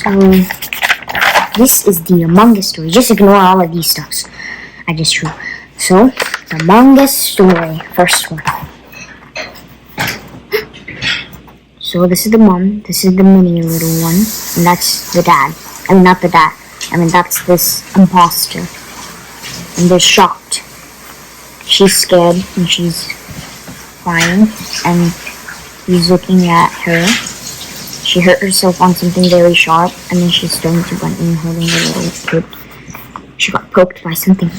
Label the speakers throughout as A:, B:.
A: So, this is the Among Us story. Just ignore all of these stuffs I just drew. So, the Among Us story, first one. So, this is the mom, this is the mini little one, and that's the dad. I mean, not the dad. I mean, that's this imposter. And they're shocked. She's scared, and she's crying, and he's looking at her. She hurt herself on something very sharp, and then she's starting to run and holding the little kid. She got poked by something.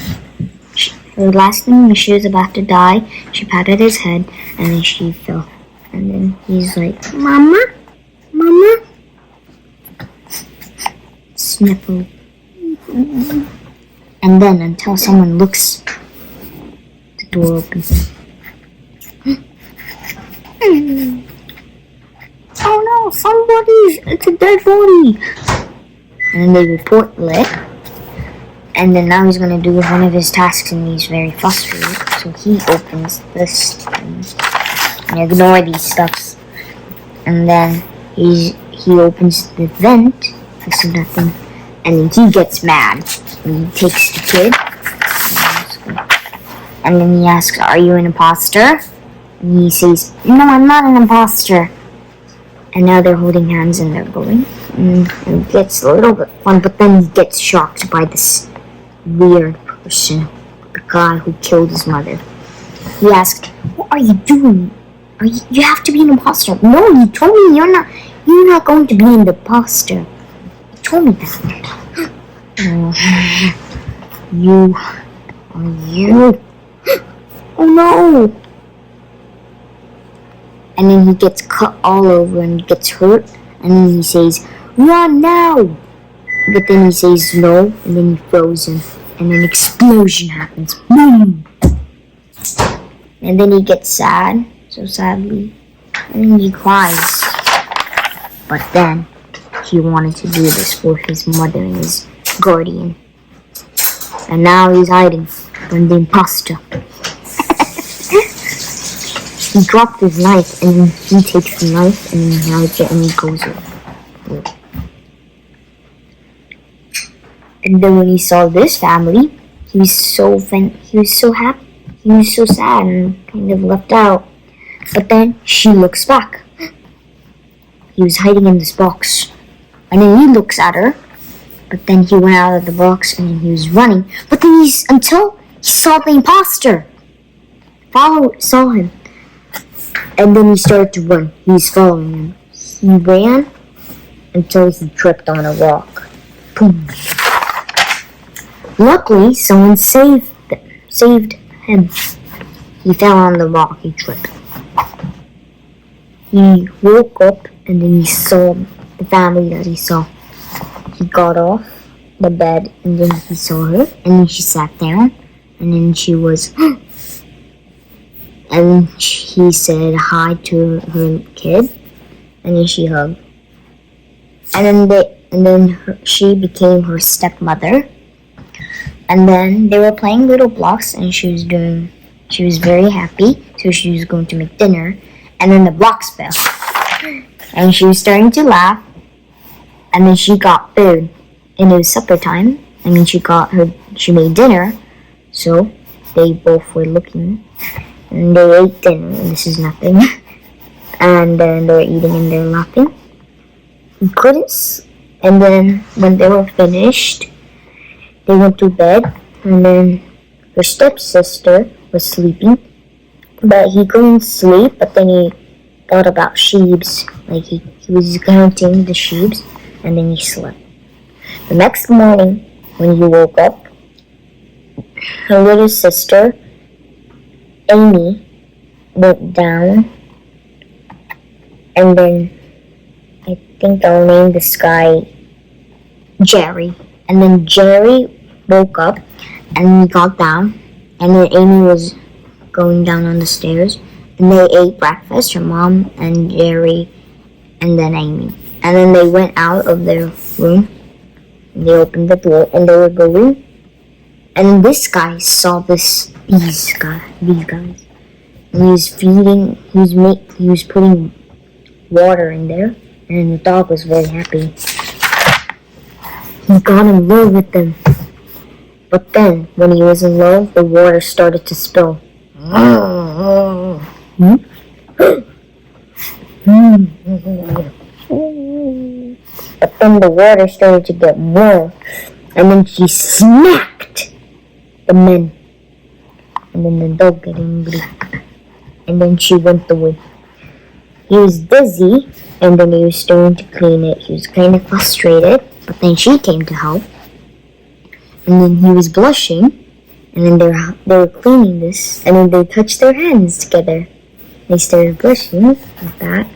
A: The last thing, when she was about to die, she patted his head, and then she fell. And then he's like, Mama? Mama? Sniffle. And then, until someone looks, the door opens. Oh no, it's a dead body. And then they report it. And then now he's gonna do one of his tasks and he's very frustrated. So he opens this thing. And ignore these stuffs. And then he opens the vent. This is nothing. And then he gets mad. And he takes the kid. And then he asks, are you an imposter? And he says, no, I'm not an imposter. And now they're holding hands and they're going. And it gets a little bit fun, but then he gets shocked by this weird person. The guy who killed his mother. He asked, what are you doing? You have to be an imposter. No, you told me you're not going to be an imposter. You told me that. You. Oh no. And then he gets cut all over and gets hurt. And then he says, run now! But then he says no, and then he throws him. And an explosion happens. Boom! And then he gets sad, so sadly. And then he cries. But then, he wanted to do this for his mother and his guardian. And now he's hiding from the imposter. He dropped his knife, and then he takes the knife, and then he hides it, and he goes away. And then when he saw this family, he was so happy, he was so sad, and kind of left out. But then she looks back. He was hiding in this box, and then he looks at her. But then he went out of the box, and then he was running. But then until he saw the imposter, saw him. And then he started to run. He was following him. He ran until he tripped on a rock. Boom. Luckily, someone saved him. He fell on the rock. He tripped. He woke up and then he saw the family that he saw. He got off the bed and then he saw her. And then she sat down. And then she was... And he said hi to her kid, and then she hugged. And then she became her stepmother. And then they were playing little blocks, and she was very happy, so she was going to make dinner. And then the blocks fell, and she was starting to laugh. And then she got food, and it was supper time. I mean, she made dinner, so they both were looking. And they ate dinner, and this is nothing. And then they were eating and they were laughing. And then when they were finished, they went to bed. And then her stepsister was sleeping. But he couldn't sleep, but then he thought about sheeps. Like he was counting the sheeps, and then he slept. The next morning, when he woke up, her little sister, Amy, went down, and then I think I'll name this guy Jerry. And then Jerry woke up and he got down, and then Amy was going down on the stairs, and they ate breakfast, her mom and Jerry and then Amy. And then they went out of their room and they opened the door and they were going. And then this guy saw these guys. And he was putting water in there, and the dog was very happy. he got in love with them. But then, when he was in love, the water started to spill. Hmm? But then the water started to get warm, and then she smacked the men. And then the dog got angry, and then she went away. He was dizzy, and then he was starting to clean it. He was kind of frustrated, but then she came to help. And then he was blushing, and then they were cleaning this, and then they touched their hands together. They started blushing like that.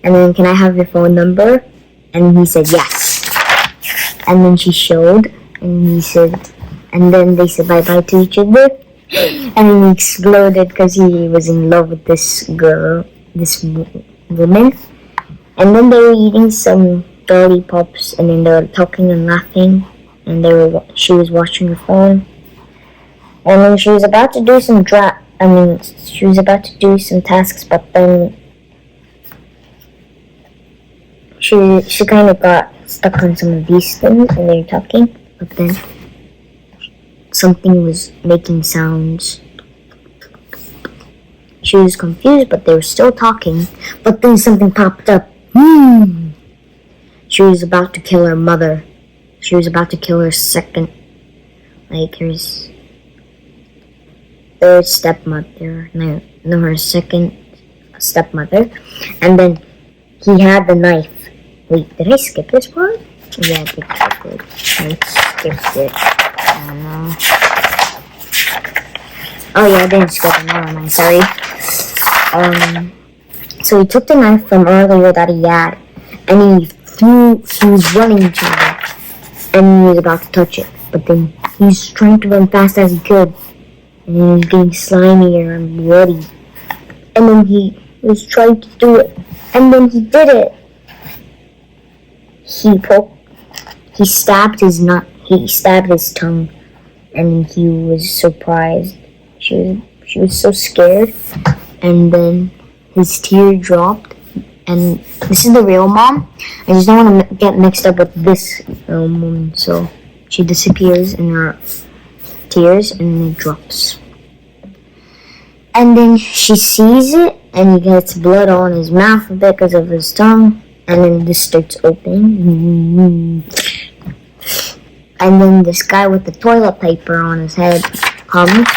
A: And then, can I have your phone number? And he said yes. And then she showed, and he said, and then they said bye-bye to each other. And then he exploded because he was in love with this girl, this woman. And then they were eating some lollipops, and then they were talking and laughing. And she was watching her phone. And then she was about to do some she was about to do some tasks, but then she kind of got stuck on some of these things, and they were talking, but then something was making sounds. She was confused, but they were still talking, but then something popped up. She was about to kill her mother. She was about to kill her third stepmother. No, her second stepmother. And then he had the knife. Wait, did I skip this part? Yeah, I think I did. I skipped it. I don't know. Oh yeah, I didn't skip it. Never mind, sorry. So he took the knife from earlier that he had, and he was running to it, and he was about to touch it, but then he was trying to run fast as he could, and he was getting slimier and bloody, and then he was trying to do it, and then he did it. He stabbed his tongue, and he was surprised. She was so scared, and then his tear dropped. And this is the real mom. I just don't want to get mixed up with this woman. So she disappears in her tears, and it drops. And then she sees it, and he gets blood on his mouth because of his tongue. And then this starts opening. And then this guy with the toilet paper on his head comes.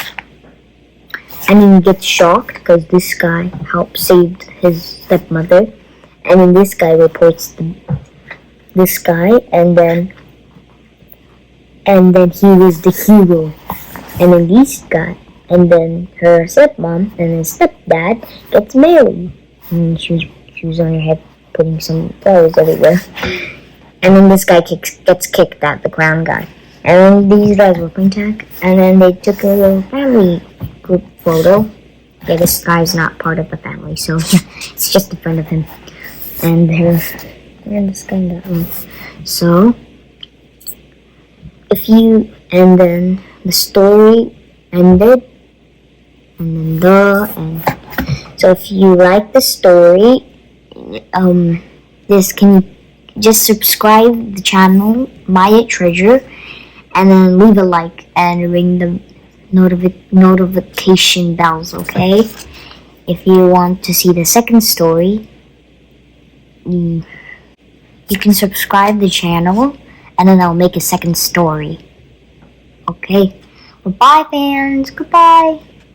A: And then he gets shocked because this guy helped save his stepmother. And then this guy reports this guy, and then he was the hero. And then this guy, and then her stepmom and his stepdad gets married. And she was on her head putting some flowers everywhere. And then this guy gets kicked at the ground guy. And then these guys were playing tag. And then they took a little family group photo. Yeah, this guy's not part of the family, so it's just a friend of him. And this guy and that one. So, and then the story ended. And then so if you like the story, can you just subscribe the channel, Maya Treasure, and then leave a like and ring the notification bells, okay? If you want to see the second story, you can subscribe the channel, and then I'll make a second story. Okay. Well, bye, fans. Goodbye.